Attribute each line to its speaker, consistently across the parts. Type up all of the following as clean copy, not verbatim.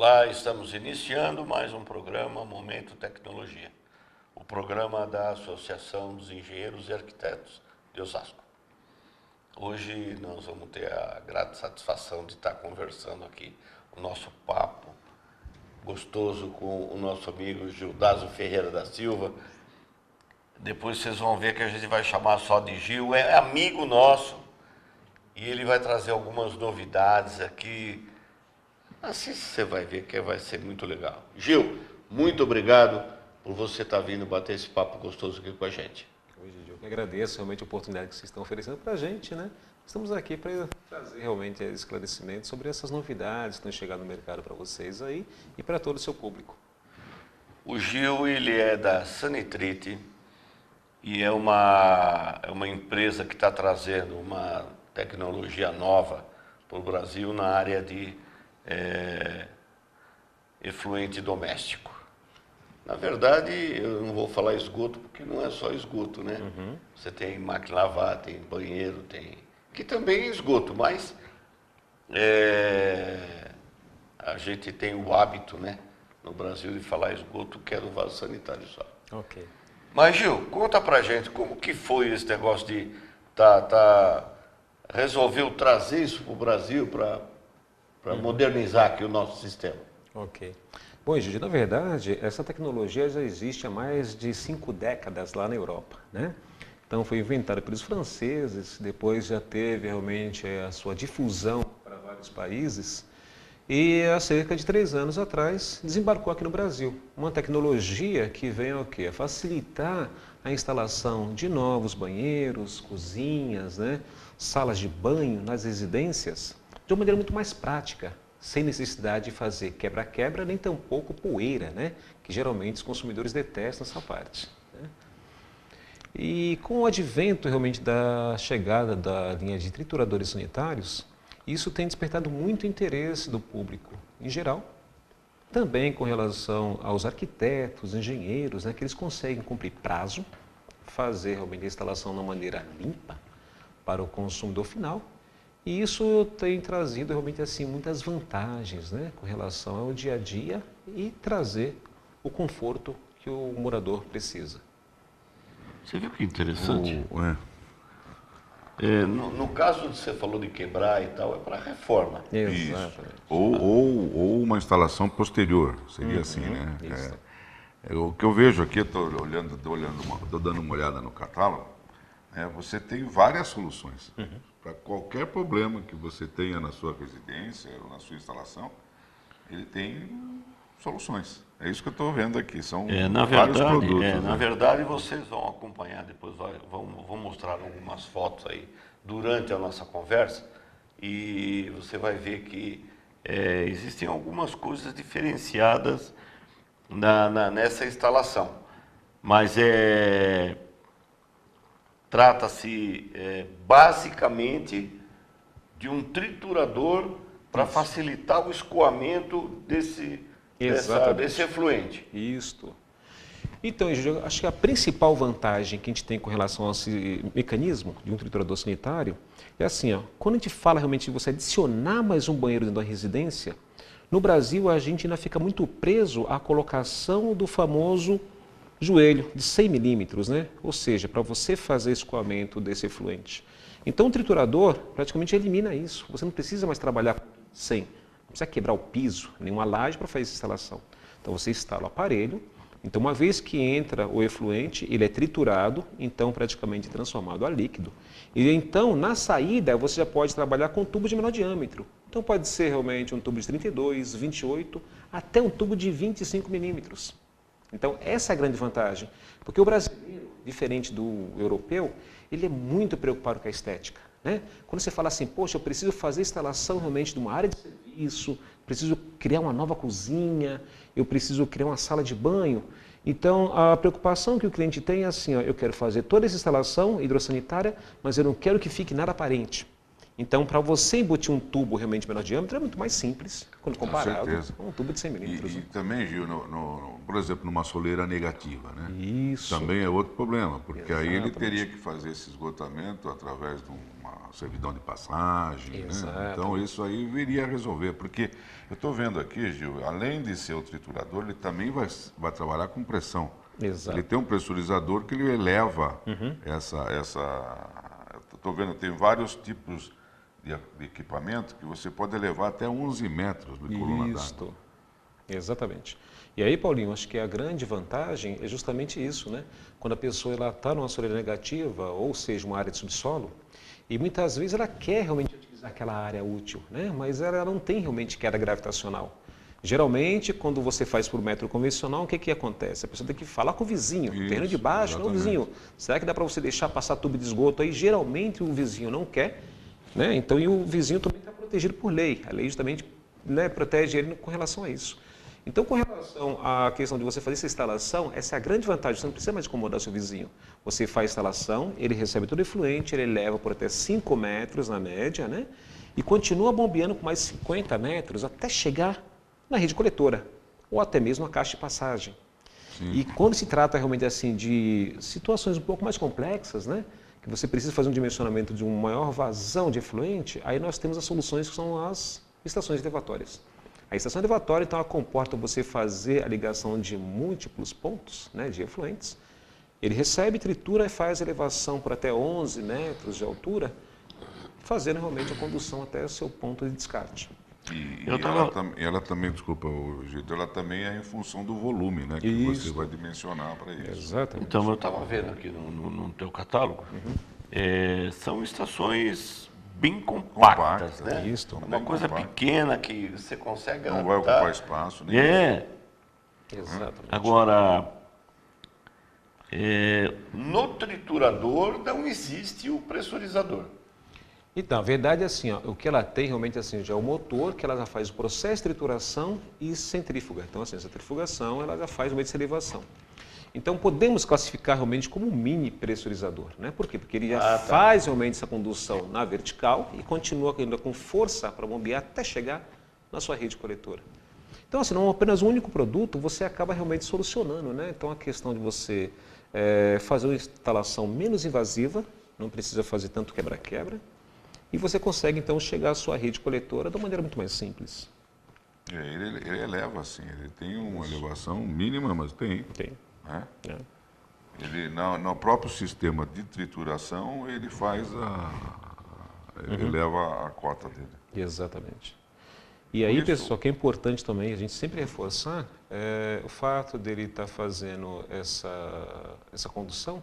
Speaker 1: Olá, estamos iniciando mais um programa Momento Tecnologia, o programa da Associação dos Engenheiros e Arquitetos de Osasco. Hoje nós vamos ter a grata satisfação de estar conversando aqui o nosso papo gostoso com o nosso amigo Gildazo Ferreira da Silva. Depois vocês vão ver que a gente vai chamar só de Gil, é amigo nosso e ele vai trazer algumas novidades aqui. Assim você vai ver que vai ser muito legal. Gil, muito obrigado por você estar vindo bater esse papo gostoso aqui com a gente.
Speaker 2: Oi, Gigi, eu que agradeço realmente a oportunidade que vocês estão oferecendo para a gente, né? Estamos aqui para trazer realmente esclarecimento sobre essas novidades que estão chegando no mercado para vocês aí e para todo o seu público.
Speaker 1: O Gil, ele é da Sanitrite e é uma empresa que está trazendo uma tecnologia nova para o Brasil na área de efluente doméstico. Na verdade, eu não vou falar esgoto, porque não é só esgoto, né? Uhum. Você tem máquina de lavar, tem banheiro, tem... que também é esgoto, mas a gente tem o hábito, né, no Brasil, de falar esgoto, que é do vaso sanitário só.
Speaker 2: Ok.
Speaker 1: Mas, Gil, conta pra gente como que foi esse negócio de resolveu trazer isso para o Brasil, para modernizar aqui o nosso sistema.
Speaker 2: Ok. Bom, Gigi, na verdade, essa tecnologia já existe há mais de 5 décadas lá na Europa, né? Então foi inventada pelos franceses, depois já teve realmente a sua difusão para vários países e há cerca de 3 anos atrás desembarcou aqui no Brasil. Uma tecnologia que vem ao quê? A facilitar a instalação de novos banheiros, cozinhas, né? Salas de banho nas residências, de uma maneira muito mais prática, sem necessidade de fazer quebra-quebra, nem tampouco poeira, né? Que geralmente os consumidores detestam essa parte, né? E com o advento realmente da chegada da linha de trituradores sanitários, isso tem despertado muito interesse do público em geral, também com relação aos arquitetos, engenheiros, né? Que eles conseguem cumprir prazo, fazer realmente a instalação de uma maneira limpa para o consumidor final. E isso tem trazido realmente assim muitas vantagens, né, com relação ao dia a dia e trazer o conforto que o morador precisa.
Speaker 1: Você viu que interessante? No caso que você falou de quebrar e tal, é para reforma.
Speaker 2: Exatamente.
Speaker 3: Ou uma instalação posterior, seria assim, né? O que eu vejo aqui, estou dando uma olhada no catálogo, você tem várias soluções. Para qualquer problema que você tenha na sua residência ou na sua instalação, ele tem soluções. É isso que eu estou vendo aqui, são vários produtos.
Speaker 1: Na verdade, vocês vão acompanhar depois, vou mostrar algumas fotos aí durante a nossa conversa e você vai ver que existem algumas coisas diferenciadas nessa instalação. Mas trata-se basicamente de um triturador para facilitar o escoamento desse efluente.
Speaker 2: Isto. Então, eu acho que a principal vantagem que a gente tem com relação a esse mecanismo de um triturador sanitário é assim, ó, quando a gente fala realmente de você adicionar mais um banheiro dentro da residência, no Brasil a gente ainda fica muito preso à colocação do famoso joelho de 100 milímetros, né? Ou seja, para você fazer escoamento desse efluente. Então o triturador praticamente elimina isso. Você não precisa mais trabalhar com 100. Não precisa quebrar o piso, nenhuma laje para fazer essa instalação. Então você instala o aparelho. Então uma vez que entra o efluente, ele é triturado, então praticamente transformado a líquido. E então na saída você já pode trabalhar com tubo de menor diâmetro. Então pode ser realmente um tubo de 32, 28, até um tubo de 25 milímetros. Então, essa é a grande vantagem, porque o brasileiro, diferente do europeu, ele é muito preocupado com a estética, né? Quando você fala assim, poxa, eu preciso fazer instalação realmente de uma área de serviço, preciso criar uma nova cozinha, eu preciso criar uma sala de banho. Então, a preocupação que o cliente tem é assim, ó, eu quero fazer toda essa instalação hidrossanitária, mas eu não quero que fique nada aparente. Então, para você embutir um tubo realmente menor diâmetro, é muito mais simples quando comparado com um tubo de 100 milímetros.
Speaker 3: E também, Gil, por exemplo, numa soleira negativa, né?
Speaker 2: Isso.
Speaker 3: Também é outro problema, porque aí ele teria que fazer esse esgotamento através de uma servidão de passagem, né? Então isso aí viria a resolver, porque eu estou vendo aqui, Gil, além de ser o triturador, ele também vai trabalhar com pressão.
Speaker 2: Exato.
Speaker 3: Ele tem um pressurizador que ele eleva Estou vendo, tem vários tipos de equipamento que você pode elevar até 11 metros de coluna d'água.
Speaker 2: Exatamente. E aí, Paulinho, acho que a grande vantagem é justamente isso, né? Quando a pessoa está numa soleira negativa, ou seja, uma área de subsolo, e muitas vezes ela quer realmente utilizar aquela área útil, né? Mas ela não tem realmente queda gravitacional. Geralmente, quando você faz por método convencional, o que acontece? A pessoa tem que falar com o vizinho, terreno de baixo, não, vizinho, será que dá para você deixar passar tubo de esgoto aí? Geralmente o vizinho não quer, né? Então, e o vizinho também está protegido por lei. A lei justamente, né, protege ele com relação a isso. Então, com relação à questão de você fazer essa instalação, essa é a grande vantagem. Você não precisa mais incomodar seu vizinho. Você faz a instalação, ele recebe todo o efluente, ele leva por até 5 metros na média, né? E continua bombeando por mais 50 metros até chegar na rede coletora, ou até mesmo a caixa de passagem. Sim. E quando se trata realmente assim de situações um pouco mais complexas, né, que você precisa fazer um dimensionamento de uma maior vazão de efluente, aí nós temos as soluções que são as estações elevatórias. A estação elevatória, então, ela comporta você fazer a ligação de múltiplos pontos, né, de efluentes. Ele recebe, tritura e faz elevação por até 11 metros de altura, fazendo realmente a condução até o seu ponto de descarte.
Speaker 3: Ela também, desculpa, Gildo, ela também é em função do volume, né, que você vai dimensionar para isso.
Speaker 2: Exatamente.
Speaker 1: Então, eu estava vendo aqui no teu catálogo, são estações bem compactas, né?
Speaker 2: Isso.
Speaker 1: Uma coisa pequena que você consegue
Speaker 3: não vai ocupar espaço.
Speaker 2: Exatamente.
Speaker 1: Agora, no triturador não existe o pressurizador.
Speaker 2: Então, a verdade é assim, ó, o que ela tem realmente assim, já é o motor, que ela já faz o processo de trituração e centrífuga. Então, assim, essa centrifugação, ela já faz o meio de elevação. Então, podemos classificar realmente como um mini pressurizador, né? Por quê? Porque ele já faz realmente essa condução na vertical e continua ainda com força para bombear até chegar na sua rede coletora. Então, assim, não apenas um único produto, você acaba realmente solucionando, né? Então, a questão de você fazer uma instalação menos invasiva, não precisa fazer tanto quebra-quebra, e você consegue, então, chegar à sua rede coletora de uma maneira muito mais simples.
Speaker 3: Ele eleva, assim, ele tem uma elevação mínima, mas tem.
Speaker 2: Tem.
Speaker 3: Né? Ele, no próprio sistema de trituração, ele faz eleva a cota dele.
Speaker 2: Exatamente. E aí, pessoal, que é importante também a gente sempre reforçar o fato dele estar fazendo essa condução.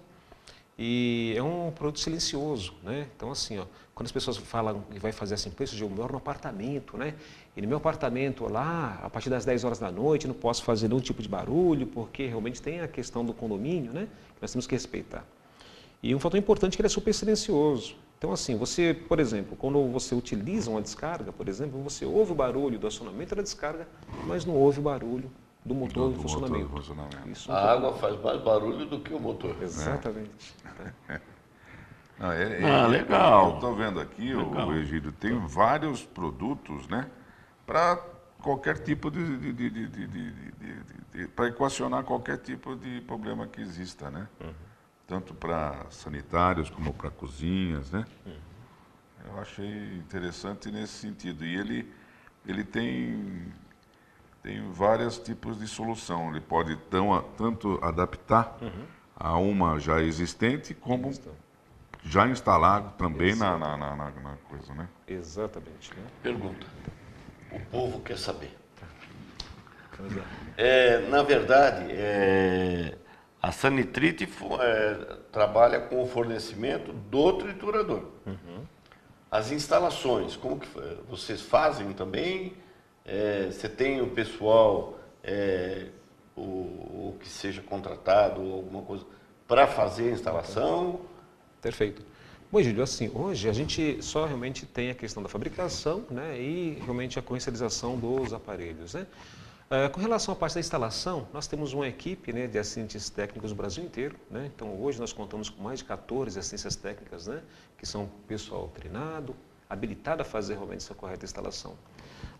Speaker 2: E é um produto silencioso, né? Então, assim, ó, quando as pessoas falam que vai fazer assim, eu moro no apartamento, né? E no meu apartamento lá, a partir das 10 horas da noite, não posso fazer nenhum tipo de barulho, porque realmente tem a questão do condomínio, né? Que nós temos que respeitar. E um fator importante é que ele é super silencioso. Então, assim, você, por exemplo, quando você utiliza uma descarga, por exemplo, você ouve o barulho do acionamento da descarga, mas não ouve o barulho do motor em funcionamento.
Speaker 1: Isso, a água faz mais barulho do que o motor.
Speaker 2: Exatamente.
Speaker 1: Legal.
Speaker 3: Eu estou vendo aqui, o Egídio, tem vários produtos, né, para qualquer tipo para equacionar qualquer tipo de problema que exista, né? Tanto para sanitários como para cozinhas, né? Eu achei interessante nesse sentido. E ele tem vários tipos de solução. Ele pode tanto adaptar a uma já existente, como já instalado também na coisa, né?
Speaker 2: Exatamente. Né?
Speaker 1: Pergunta. O povo quer saber. Na verdade, a Sanitrite trabalha com o fornecimento do triturador. As instalações, como que vocês fazem também? Você tem o pessoal o que seja contratado ou alguma coisa para fazer a instalação?
Speaker 2: Perfeito. Bom, Egídio, assim, hoje a gente só realmente tem a questão da fabricação, né, e realmente a comercialização dos aparelhos, né? Com relação à parte da instalação, nós temos uma equipe, né, de assistentes técnicos do Brasil inteiro, né? Então hoje nós contamos com mais de 14 assistências técnicas, né, que são pessoal treinado, habilitado a fazer realmente essa correta instalação.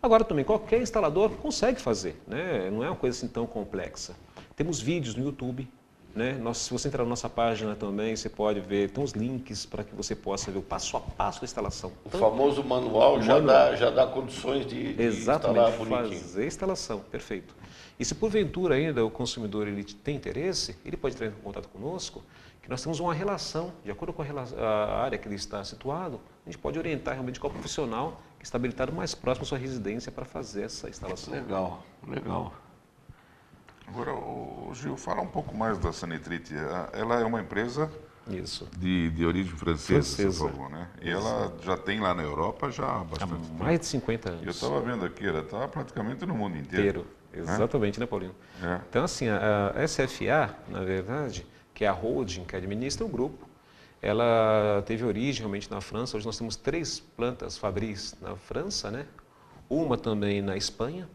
Speaker 2: Agora também, qualquer instalador consegue fazer, né? Não é uma coisa assim tão complexa. Temos vídeos no YouTube, né? Se você entrar na nossa página também, você pode ver, tem uns links para que você possa ver o passo a passo da instalação.
Speaker 1: O famoso manual já dá condições de
Speaker 2: exatamente,
Speaker 1: instalar bonitinho.
Speaker 2: fazer a instalação, perfeito. E se porventura ainda o consumidor ele tem interesse, ele pode entrar em contato conosco, que nós temos uma relação, de acordo com a área que ele está situado, a gente pode orientar realmente qual profissional que está habilitado mais próximo à sua residência para fazer essa instalação.
Speaker 1: Legal, legal.
Speaker 3: Agora, Gil, fala um pouco mais da Sanitrit. Ela é uma empresa
Speaker 2: Isso.
Speaker 3: de origem francesa, você falou, né? E
Speaker 2: Isso.
Speaker 3: ela já tem lá na Europa já há
Speaker 2: Há
Speaker 3: bastante tempo.
Speaker 2: mais de 50 anos.
Speaker 3: Eu estava vendo aqui, ela está praticamente no mundo inteiro.
Speaker 2: Exatamente, né, Paulinho?
Speaker 3: É.
Speaker 2: Então, assim, a SFA, na verdade, que é a holding que administra o grupo, ela teve origem realmente na França. Hoje nós temos 3 plantas fabris na França, né? Uma também na Espanha.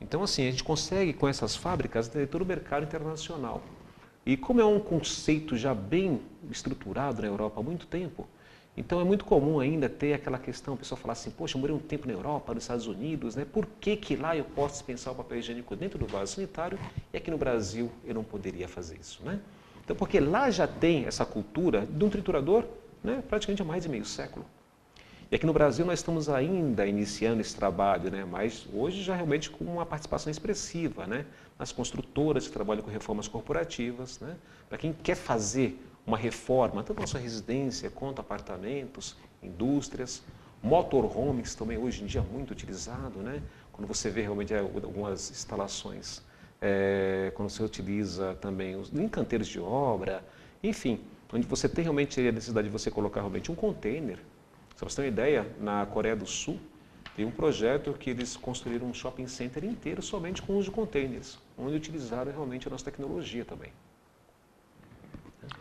Speaker 2: Então, assim, a gente consegue, com essas fábricas, ter todo o mercado internacional. E como é um conceito já bem estruturado na Europa há muito tempo, então é muito comum ainda ter aquela questão, o pessoal falar assim, poxa, eu morei um tempo na Europa, nos Estados Unidos, né? Por que lá eu posso dispensar o papel higiênico dentro do vaso sanitário e aqui no Brasil eu não poderia fazer isso, né? Então, porque lá já tem essa cultura de um triturador, né? Praticamente há mais de meio século. E aqui no Brasil nós estamos ainda iniciando esse trabalho, né? Mas hoje já realmente com uma participação expressiva, né? Nas construtoras que trabalham com reformas corporativas, né? Para quem quer fazer uma reforma, tanto na sua residência quanto apartamentos, indústrias, motorhomes também hoje em dia muito utilizado, né? Quando você vê realmente algumas instalações, quando você utiliza também em canteiros de obra, enfim, onde você tem realmente a necessidade de você colocar realmente um container. Só para você ter uma ideia, na Coreia do Sul, tem um projeto que eles construíram um shopping center inteiro somente com o uso de containers, onde utilizaram realmente a nossa tecnologia também.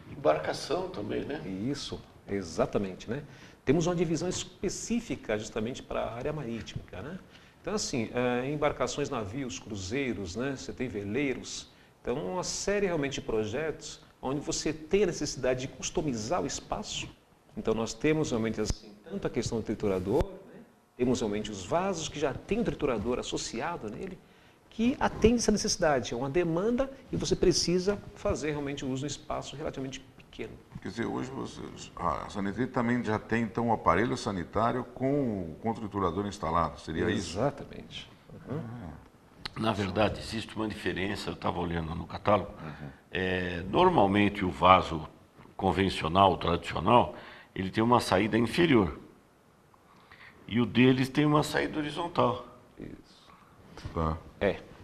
Speaker 1: Embarcação também, né?
Speaker 2: Isso, exatamente, né? Temos uma divisão específica justamente para a área marítima, né? Então, assim, embarcações, navios, cruzeiros, né? Você tem veleiros. Então, uma série realmente de projetos onde você tem a necessidade de customizar o espaço. Então, nós temos realmente assim, tanto a questão do triturador, né? Temos realmente os vasos que já tem um triturador associado nele, que atende essa necessidade, é uma demanda e você precisa fazer realmente o uso de um espaço relativamente pequeno.
Speaker 3: Quer dizer, hoje a Sanitrit também já tem então um aparelho sanitário com o triturador instalado, seria isso?
Speaker 2: Exatamente. Uhum.
Speaker 1: Na verdade, existe uma diferença, eu estava olhando no catálogo. Normalmente o vaso convencional, tradicional, ele tem uma saída inferior. E o deles tem uma saída horizontal.
Speaker 2: Isso.
Speaker 3: Tá.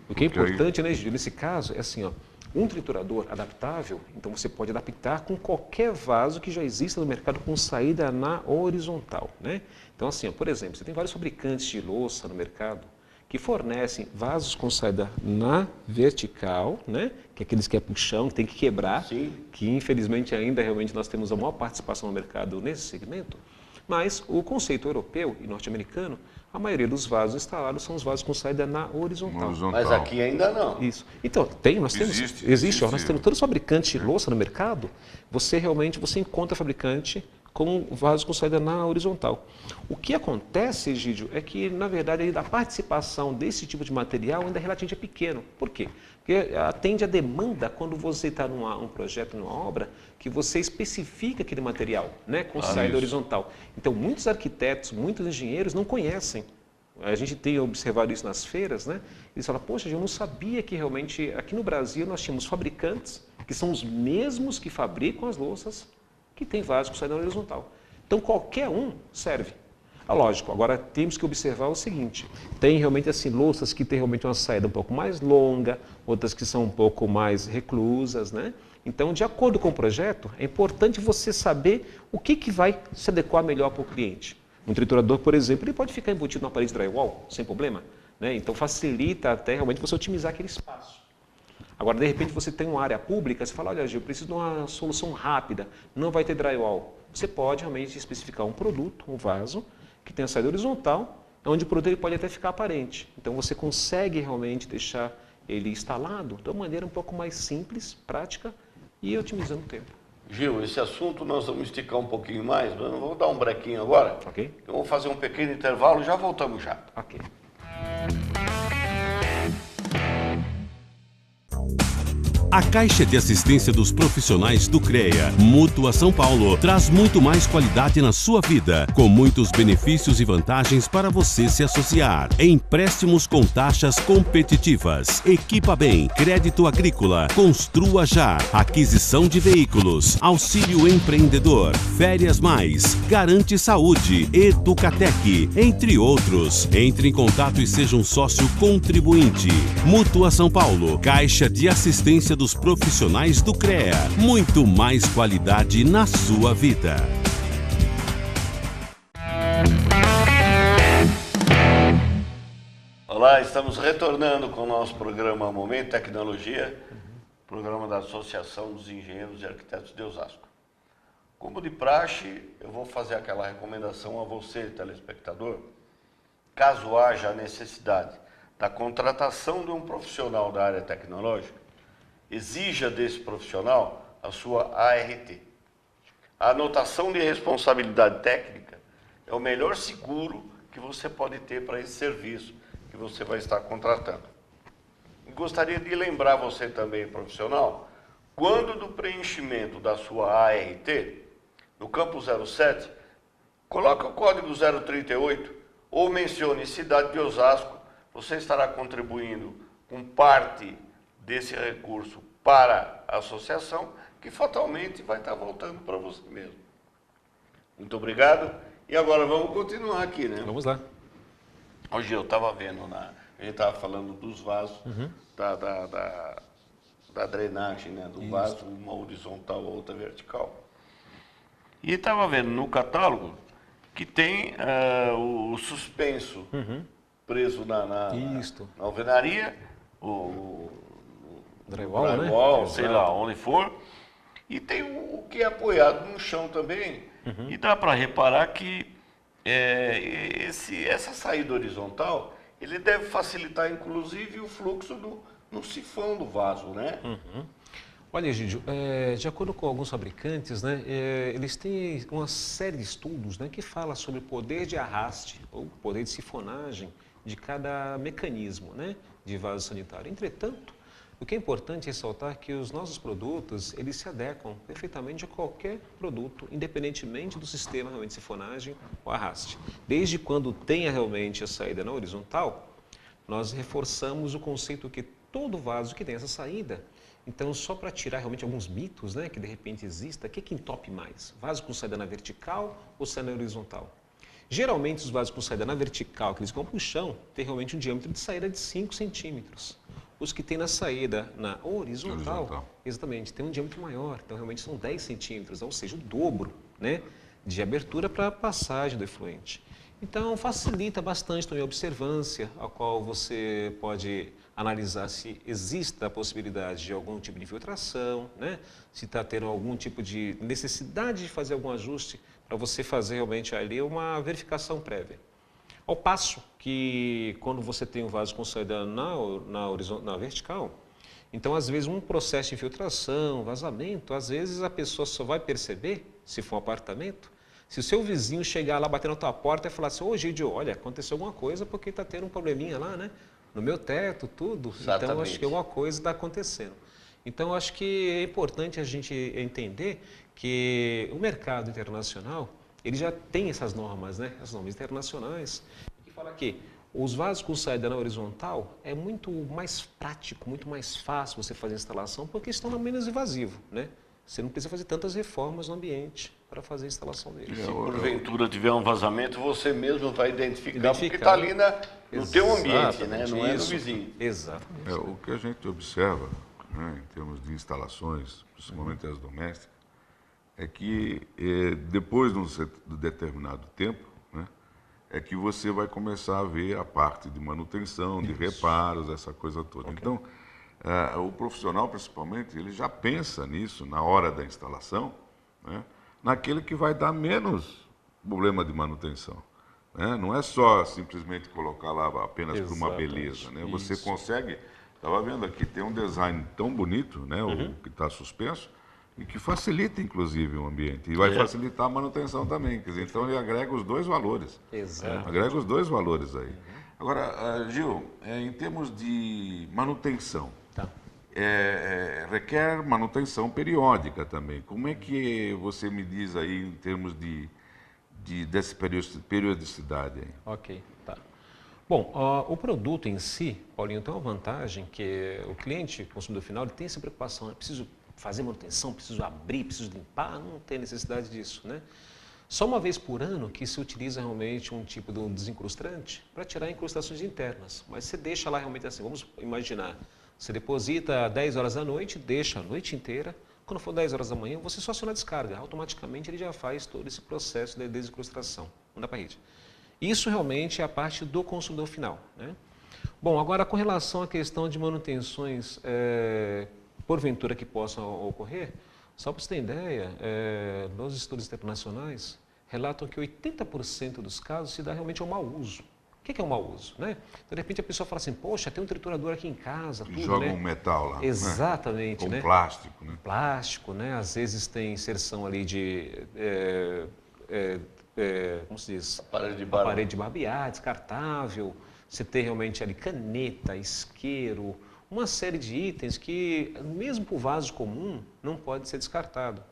Speaker 2: O que é importante, né, Gil, nesse caso, é assim, ó, um triturador adaptável, então você pode adaptar com qualquer vaso que já exista no mercado com saída na horizontal, né? Então, assim, ó, por exemplo, você tem vários fabricantes de louça no mercado que fornecem vasos com saída na vertical, né? Que é aqueles que é puxão, que tem que quebrar,
Speaker 1: Sim.
Speaker 2: que infelizmente ainda realmente nós temos a maior participação no mercado nesse segmento, mas o conceito europeu e norte-americano, a maioria dos vasos instalados são os vasos com saída na horizontal.
Speaker 1: Mas aqui ainda não.
Speaker 2: Isso. Então, nós temos, existe, nós temos todos os fabricantes de louça no mercado, você encontra fabricante com vasos com saída na horizontal. O que acontece, Egídio, é que, na verdade, a participação desse tipo de material ainda é relativamente pequeno. Por quê? Porque atende a demanda quando você está num projeto, numa obra, que você especifica aquele material, né, com saída horizontal. Então, muitos arquitetos, muitos engenheiros não conhecem. A gente tem observado isso nas feiras, né? Eles falam, poxa, eu não sabia que realmente aqui no Brasil nós tínhamos fabricantes que são os mesmos que fabricam as louças que tem vasos com saída horizontal. Então, qualquer um serve. Lógico, agora temos que observar o seguinte, tem realmente assim, louças que têm realmente uma saída um pouco mais longa, outras que são um pouco mais reclusas, né? Então, de acordo com o projeto, é importante você saber o que vai se adequar melhor para o cliente. Um triturador, por exemplo, ele pode ficar embutido numa parede drywall, sem problema, né? Então, facilita até realmente você otimizar aquele espaço. Agora, de repente, você tem uma área pública, você fala, olha, Gil, eu preciso de uma solução rápida, não vai ter drywall. Você pode realmente especificar um produto, um vaso, que tenha saída horizontal, onde o produto ele pode até ficar aparente. Então, você consegue realmente deixar ele instalado de uma maneira um pouco mais simples, prática e otimizando o tempo.
Speaker 1: Gil, esse assunto nós vamos esticar um pouquinho mais, mas eu vou dar um brequinho agora.
Speaker 2: Ok.
Speaker 1: Eu vou fazer um pequeno intervalo e já voltamos já.
Speaker 2: Ok.
Speaker 4: A Caixa de Assistência dos Profissionais do CREA, Mútua São Paulo, traz muito mais qualidade na sua vida, com muitos benefícios e vantagens para você se associar. Empréstimos com taxas competitivas, Equipa Bem, crédito agrícola, construa já, aquisição de veículos, auxílio empreendedor, férias mais, garante saúde, Educatec, entre outros. Entre em contato e seja um sócio contribuinte. Mútua São Paulo, Caixa de Assistência dos Profissionais do CREA. Muito mais qualidade na sua vida.
Speaker 1: Olá, estamos retornando com o nosso programa Momento Tecnologia, programa da Associação dos Engenheiros e Arquitetos de Osasco. Como de praxe, eu vou fazer aquela recomendação a você, telespectador, caso haja a necessidade da contratação de um profissional da área tecnológica, exija desse profissional a sua ART. A anotação de responsabilidade técnica é o melhor seguro que você pode ter para esse serviço que você vai estar contratando. E gostaria de lembrar você também, profissional, quando do preenchimento da sua ART, no campo 07, coloque o código 038 ou mencione cidade de Osasco, você estará contribuindo com parte desse recurso para a associação, que fatalmente vai estar voltando para você mesmo. Muito obrigado. E agora vamos continuar aqui, né?
Speaker 2: Vamos lá.
Speaker 1: Hoje eu estava vendo, a gente estava falando dos vasos, da drenagem, né? Do vaso, uma horizontal, outra vertical. E estava vendo no catálogo que tem o suspenso preso na alvenaria, o drywall, sei lá, onde for, e tem o que é apoiado no chão também, e dá para reparar que essa saída horizontal, ele deve facilitar inclusive o fluxo no sifão do vaso, né?
Speaker 2: Olha, Egídio, de acordo com alguns fabricantes, né, eles têm uma série de estudos, né, que fala sobre o poder de arraste ou poder de sifonagem de cada mecanismo, né, de vaso sanitário. Entretanto, o que é importante ressaltar é que os nossos produtos, eles se adequam perfeitamente a qualquer produto, independentemente do sistema realmente de sifonagem ou arraste. Desde quando tenha realmente a saída na horizontal, nós reforçamos o conceito que todo vaso que tem essa saída, então só para tirar realmente alguns mitos, né, que de repente exista, o que entope mais? Vaso com saída na vertical ou saída na horizontal? Geralmente os vasos com saída na vertical, que eles vão para o chão, tem realmente um diâmetro de saída de 5 centímetros. Os que tem na saída na horizontal, exatamente, tem um diâmetro maior, então realmente são 10 centímetros, ou seja, o dobro, né, de abertura para a passagem do efluente. Então facilita bastante também a observância, a qual você pode analisar se existe a possibilidade de algum tipo de infiltração, né, se está tendo algum tipo de necessidade de fazer algum ajuste para você fazer realmente ali uma verificação prévia. Ao passo que quando você tem um vaso com saída na vertical, então às vezes um processo de infiltração, vazamento, às vezes a pessoa só vai perceber, se for um apartamento, se o seu vizinho chegar lá, bater na tua porta e falar assim, ô Gidio, olha, aconteceu alguma coisa porque está tendo um probleminha lá, né? No meu teto, tudo. Exatamente. Então acho que alguma coisa está acontecendo. Então acho que é importante a gente entender que o mercado internacional, ele já tem essas normas, né? As normas internacionais, que fala que os vasos com saída na horizontal é muito mais prático, muito mais fácil você fazer a instalação, porque estão menos invasivo, né? Você não precisa fazer tantas reformas no ambiente para fazer a instalação deles.
Speaker 1: Se porventura tiver um vazamento, você mesmo vai identificar porque está ali no teu ambiente, né? Não é no vizinho.
Speaker 2: Exatamente.
Speaker 3: O que a gente observa, né, em termos de instalações, principalmente as domésticas, é que depois de um determinado tempo, né, é que você vai começar a ver a parte de manutenção, de reparos, essa coisa toda. Okay. Então, o profissional, principalmente, ele já pensa nisso na hora da instalação, né, naquele que vai dar menos problema de manutenção. Né? Não é só simplesmente colocar lá apenas por uma beleza. Né? Você consegue, estava vendo aqui, tem um design tão bonito, né, o que está suspenso, e que facilita, inclusive, o ambiente. E vai facilitar a manutenção também. Quer dizer, então ele agrega os dois valores.
Speaker 2: Exato.
Speaker 3: Agrega os dois valores aí. Agora, Gil, em termos de manutenção,
Speaker 2: Tá.
Speaker 3: requer manutenção periódica também. Como é que você me diz aí em termos dessa periodicidade aí?
Speaker 2: Ok, tá. Bom, o produto em si, Paulinho, tem uma vantagem que o cliente, o consumidor final, ele tem essa preocupação, né? Preciso fazer manutenção, preciso abrir, preciso limpar, não tem necessidade disso, né? Só uma vez por ano que se utiliza realmente um tipo de um desincrustante para tirar incrustações internas, mas você deixa lá realmente assim, vamos imaginar, você deposita às 10 horas da noite, deixa a noite inteira, quando for 10 horas da manhã, você só aciona a descarga, automaticamente ele já faz todo esse processo de desincrustação, manda para a rede. Isso realmente é a parte do consumidor final, né? Bom, agora com relação à questão de manutenções, porventura que possam ocorrer, só para você ter ideia, nos estudos internacionais relatam que 80% dos casos se dá realmente ao mau uso. O que é o mau uso, né? Então, de repente a pessoa fala assim, poxa, tem um triturador aqui em casa, tudo,
Speaker 3: Joga
Speaker 2: né?
Speaker 3: um metal lá.
Speaker 2: Exatamente,
Speaker 3: né?
Speaker 2: né?
Speaker 3: Plástico, né?
Speaker 2: Plástico, né? Às vezes tem inserção ali de, como se diz? Aparelho de barbear, descartável. Você tem realmente ali caneta, isqueiro, uma série de itens que, mesmo por vaso comum, não pode ser descartado.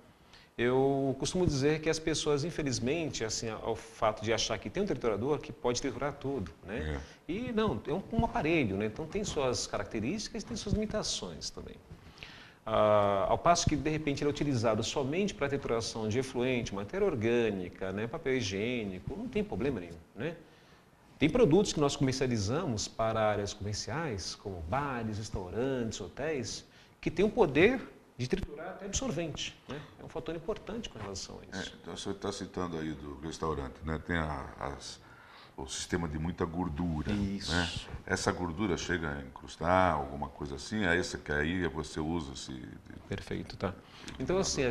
Speaker 2: Eu costumo dizer que as pessoas, infelizmente, assim, ao fato de achar que tem um triturador que pode triturar tudo, né? E não, é um aparelho, né? Então tem suas características e tem suas limitações também. Ao passo que, de repente, ele é utilizado somente para trituração de efluente, matéria orgânica, né? Papel higiênico, não tem problema nenhum, né? Tem produtos que nós comercializamos para áreas comerciais, como bares, restaurantes, hotéis, que têm o poder de triturar até absorvente, né? É um fator importante com relação a isso.
Speaker 3: Então você está citando aí do restaurante, né? Tem o sistema de muita gordura.
Speaker 2: Isso.
Speaker 3: Né? Essa gordura chega a incrustar, alguma coisa assim, aí você usa esse...
Speaker 2: Perfeito, tá. Então, assim,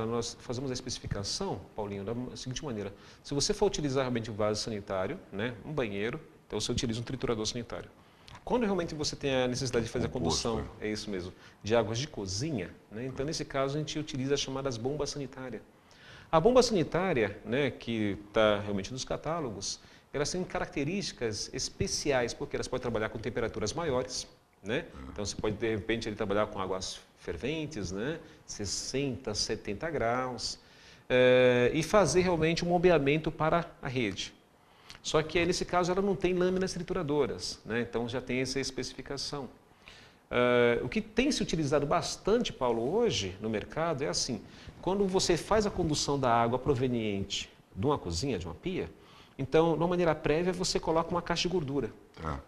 Speaker 2: nós fazemos a especificação, Paulinho, da seguinte maneira. Se você for utilizar realmente um vaso sanitário, né, um banheiro, então você utiliza um triturador sanitário. Quando realmente você tem a necessidade de fazer a condução, é isso mesmo, de águas de cozinha, né, então nesse caso a gente utiliza as chamadas bombas sanitárias. A bomba sanitária, né, que está realmente nos catálogos, elas têm características especiais, porque elas podem trabalhar com temperaturas maiores, né? Então você pode de repente trabalhar com águas ferventes, né, 60, 70 graus, e fazer realmente um bombeamento para a rede. Só que nesse caso ela não tem lâminas trituradoras, né? Então já tem essa especificação. O que tem se utilizado bastante, Paulo, hoje no mercado é assim, quando você faz a condução da água proveniente de uma cozinha, de uma pia, então, de uma maneira prévia, você coloca uma caixa de gordura.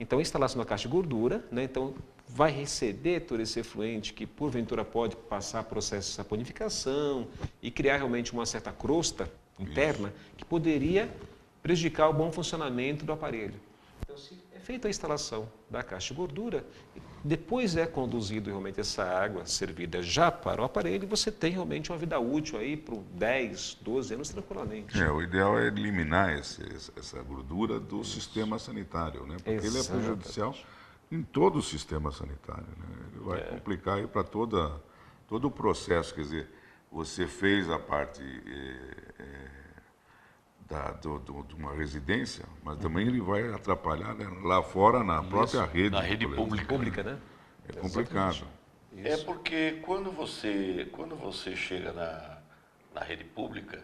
Speaker 2: Então, a instalação da caixa de gordura, né, então, vai receber todo esse efluente que, porventura, pode passar processo de saponificação e criar realmente uma certa crosta interna que poderia prejudicar o bom funcionamento do aparelho. Então, se é feita a instalação da caixa de gordura, depois é conduzido realmente essa água servida já para o aparelho e você tem realmente uma vida útil aí por 10, 12 anos tranquilamente.
Speaker 3: O ideal é eliminar essa gordura do sistema sanitário, né? Porque ele é prejudicial em todo o sistema sanitário, né? Ele vai complicar aí para todo o processo, quer dizer, você fez a parte de uma residência, mas também ele vai atrapalhar, né, lá fora na própria rede.
Speaker 1: Na rede pública,
Speaker 2: né?
Speaker 3: É complicado.
Speaker 1: É porque quando você chega na rede pública,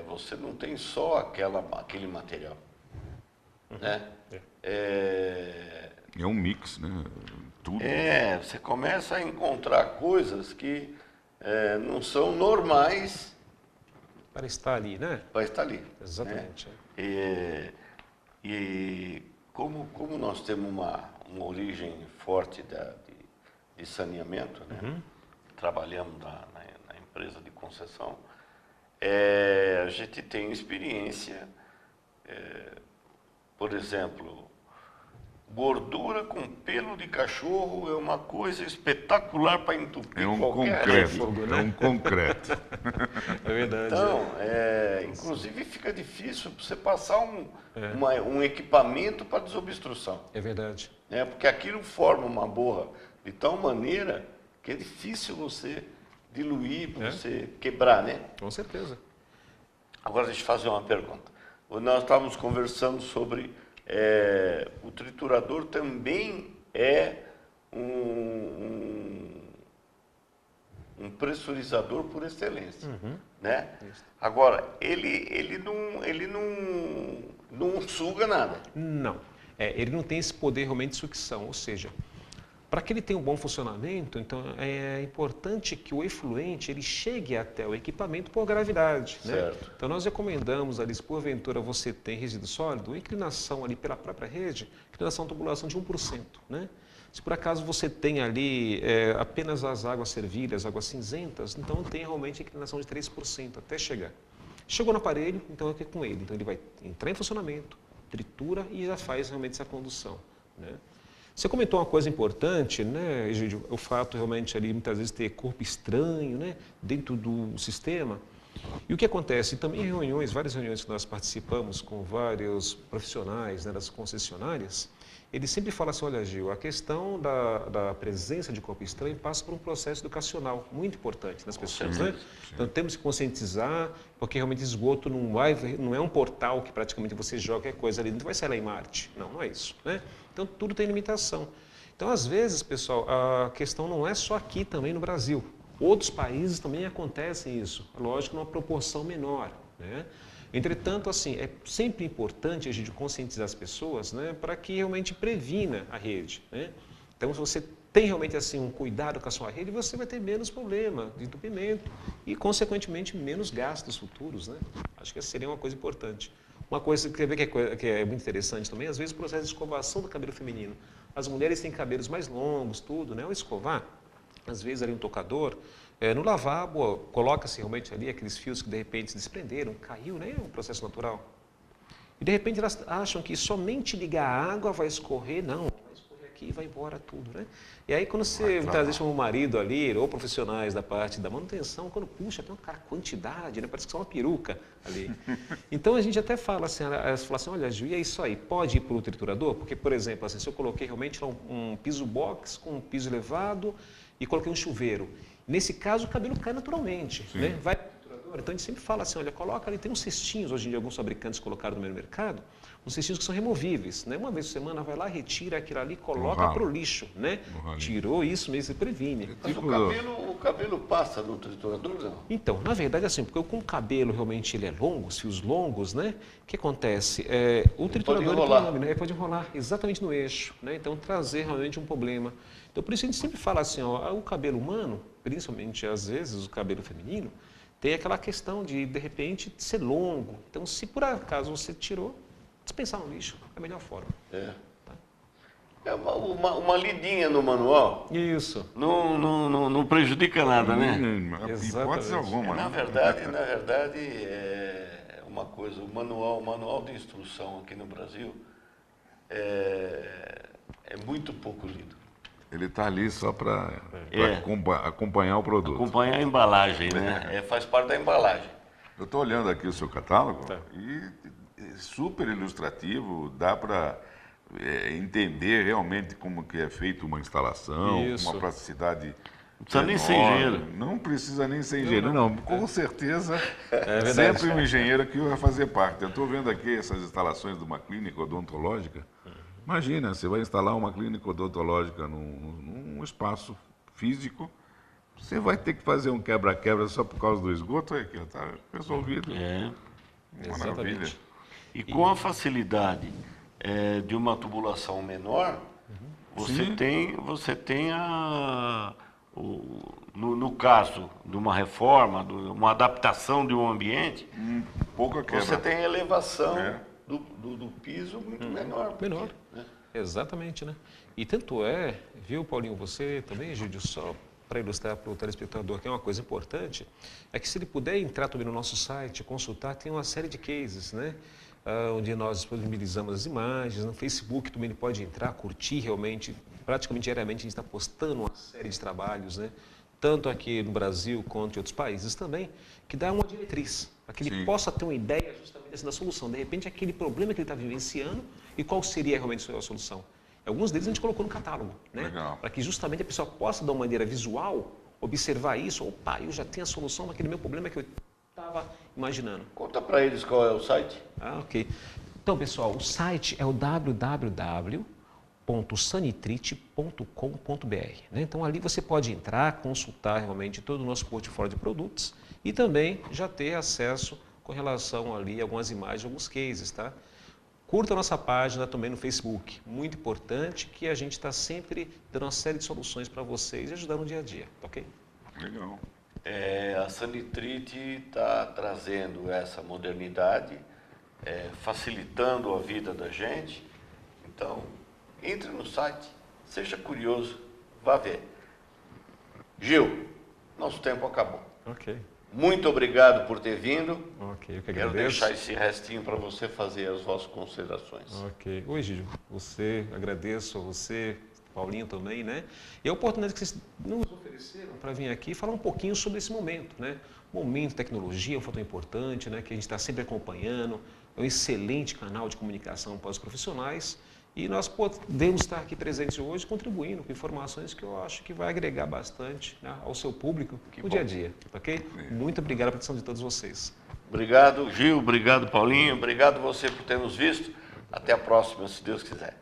Speaker 1: você não tem só aquele material, né?
Speaker 3: É um mix, né? Tudo.
Speaker 1: Você começa a encontrar coisas que não são normais
Speaker 2: Para estar ali, né?
Speaker 1: para estar ali.
Speaker 2: Exatamente.
Speaker 1: Né? E como nós temos uma origem forte de saneamento, né? Trabalhamos na empresa de concessão, a gente tem experiência, por exemplo, gordura com pelo de cachorro é uma coisa espetacular para entupir qualquer
Speaker 3: concreto, né? É um concreto.
Speaker 2: É verdade.
Speaker 1: Então, inclusive fica difícil você passar um equipamento para desobstrução.
Speaker 2: É verdade.
Speaker 1: Né? Porque aquilo forma uma borra de tal maneira porque é difícil você diluir, você quebrar, né?
Speaker 2: Com certeza.
Speaker 1: Agora deixa eu fazer uma pergunta. Nós estávamos conversando sobre o triturador também é um pressurizador por excelência, né?
Speaker 2: Isso.
Speaker 1: Agora, ele não suga nada.
Speaker 2: Não. Ele não tem esse poder realmente de sucção, ou seja, para que ele tenha um bom funcionamento, então é importante que o efluente ele chegue até o equipamento por gravidade, né?
Speaker 1: Certo.
Speaker 2: Então nós recomendamos ali, se porventura você tem resíduo sólido, inclinação ali pela própria rede, inclinação de tubulação de 1%, né? Se por acaso você tem ali apenas as águas servilhas, águas cinzentas, então tem realmente a inclinação de 3% até chegar. Chegou no aparelho, então é que é com ele. Então ele vai entrar em funcionamento, tritura e já faz realmente essa condução, né? Você comentou uma coisa importante, né, Egídio? O fato realmente ali muitas vezes ter corpo estranho, né, dentro do sistema. E o que acontece? Também em reuniões, várias reuniões que nós participamos com vários profissionais, né, das concessionárias, eles sempre falam assim, olha, Gil, a questão da presença de corpo estranho passa por um processo educacional muito importante nas pessoas, né? Então temos que conscientizar, porque realmente esgoto não é um portal que praticamente você joga qualquer coisa ali dentro, vai sair lá em Marte. Não, não é isso, né? Então tudo tem limitação. Então às vezes, pessoal, a questão não é só aqui também no Brasil. Outros países também acontece isso, lógico, numa proporção menor, né? Entretanto, assim, é sempre importante a gente conscientizar as pessoas, né, para que realmente previna a rede, né? Então, se você tem realmente assim um cuidado com a sua rede, você vai ter menos problema de entupimento e, consequentemente, menos gastos futuros, né? Acho que essa seria uma coisa importante. Uma coisa que é muito interessante também, às vezes, o processo de escovação do cabelo feminino. As mulheres têm cabelos mais longos, tudo, né? Ao escovar, às vezes ali um tocador, no lavabo, coloca-se realmente ali aqueles fios que de repente se desprenderam, caiu, né? É um processo natural. E de repente elas acham que somente ligar a água vai escorrer, não, vai escorrer aqui e vai embora tudo, né? E aí quando você muitas vezes chama o marido ali, ou profissionais da parte da manutenção, quando puxa, tem uma quantidade, né? Parece que só uma peruca ali. Então a gente até fala assim, elas falam assim, olha, Gil, e é isso aí, pode ir para o triturador? Porque, por exemplo, assim, se eu coloquei realmente um piso box com um piso elevado e coloquei um chuveiro, nesse caso, o cabelo cai naturalmente, né? Vai para o triturador. Então, a gente sempre fala assim, olha, coloca ali, tem uns cestinhos, hoje em dia, alguns fabricantes colocaram no meu mercado, uns cestinhos que são removíveis, né? Uma vez por semana, vai lá, retira aquilo ali, coloca para o lixo, né? Tirou isso mesmo, você previne.
Speaker 1: Mas o cabelo passa no triturador, não?
Speaker 2: Então, na verdade, assim, porque como o cabelo realmente ele é longo, os fios longos, né? O que acontece? O triturador pode enrolar exatamente no eixo, né? Então, trazer realmente um problema. Então, por isso a gente sempre fala assim, ó, o cabelo humano, principalmente às vezes o cabelo feminino, tem aquela questão de repente, ser longo. Então, se por acaso você tirou, dispensar no lixo, é a melhor forma. Tá?
Speaker 1: É uma lidinha no manual.
Speaker 2: Isso.
Speaker 1: Não prejudica nada, né?
Speaker 3: Hipótese alguma.
Speaker 1: Na verdade, é uma coisa, o manual de instrução aqui no Brasil é muito pouco lido.
Speaker 3: Ele está ali só para acompanhar o produto.
Speaker 1: Acompanhar a embalagem, né? Faz parte da embalagem.
Speaker 3: Eu estou olhando aqui o seu catálogo e é super ilustrativo, dá para entender realmente como que é feita uma instalação, uma plasticidade.
Speaker 1: Não precisa nem ser engenheiro.
Speaker 3: Não precisa nem ser engenheiro, não. Com certeza,
Speaker 2: verdade,
Speaker 3: sempre um engenheiro que vai fazer parte. Eu estou vendo aqui essas instalações de uma clínica odontológica. Imagina, você vai instalar uma clínica odontológica num espaço físico, você vai ter que fazer um quebra-quebra só por causa do esgoto, aí está resolvido. Maravilha.
Speaker 1: E com a facilidade de uma tubulação menor, você tem no caso de uma reforma, de uma adaptação de um ambiente,
Speaker 3: pouca quebra.
Speaker 1: Você tem elevação do piso muito menor.
Speaker 2: Menor. Exatamente, né? E tanto viu, Paulinho, você também, Egídio, só para ilustrar para o telespectador que é uma coisa importante, é que se ele puder entrar também no nosso site, consultar, tem uma série de cases, né? Onde nós disponibilizamos as imagens, no Facebook também ele pode entrar, curtir realmente, praticamente diariamente a gente está postando uma série de trabalhos, né? Tanto aqui no Brasil quanto em outros países também, que dá uma diretriz, para que ele possa ter uma ideia justamente da solução. De repente, aquele problema que ele está vivenciando e qual seria realmente a solução. Alguns deles a gente colocou no catálogo, né? Para que justamente a pessoa possa, de uma maneira visual, observar isso. Opa, eu já tenho a solução para aquele meu problema que eu estava imaginando.
Speaker 1: Conta para eles qual é o site.
Speaker 2: Ok. Então, pessoal, o site é o www.sanitrite.com.br, né? Então, ali você pode entrar, consultar realmente todo o nosso portfólio de produtos e também já ter acesso com relação ali a algumas imagens, alguns cases, tá? Curta a nossa página também no Facebook. Muito importante que a gente está sempre dando uma série de soluções para vocês e ajudando no dia a dia, ok?
Speaker 3: Legal.
Speaker 1: A Sanitrite está trazendo essa modernidade, facilitando a vida da gente. Então, entre no site, seja curioso, vá ver. Gil, nosso tempo acabou.
Speaker 2: Ok.
Speaker 1: Muito obrigado por ter vindo.
Speaker 2: Ok, eu que
Speaker 1: Quero
Speaker 2: agradeço.
Speaker 1: deixar esse restinho para você fazer as vossas considerações.
Speaker 2: Ok. Oi, Gil. Agradeço a você, Paulinho também, né? E a oportunidade que vocês nos ofereceram para vir aqui e falar um pouquinho sobre esse momento, né? O momento tecnologia é um fator importante, né? Que a gente está sempre acompanhando. É um excelente canal de comunicação para os profissionais. E nós podemos estar aqui presentes hoje contribuindo com informações que eu acho que vai agregar bastante, né, ao seu público no dia a dia, ok? Muito obrigado pela atenção de todos vocês.
Speaker 1: Obrigado, Gil. Obrigado, Paulinho. Obrigado você por ter nos visto. Até a próxima, se Deus quiser.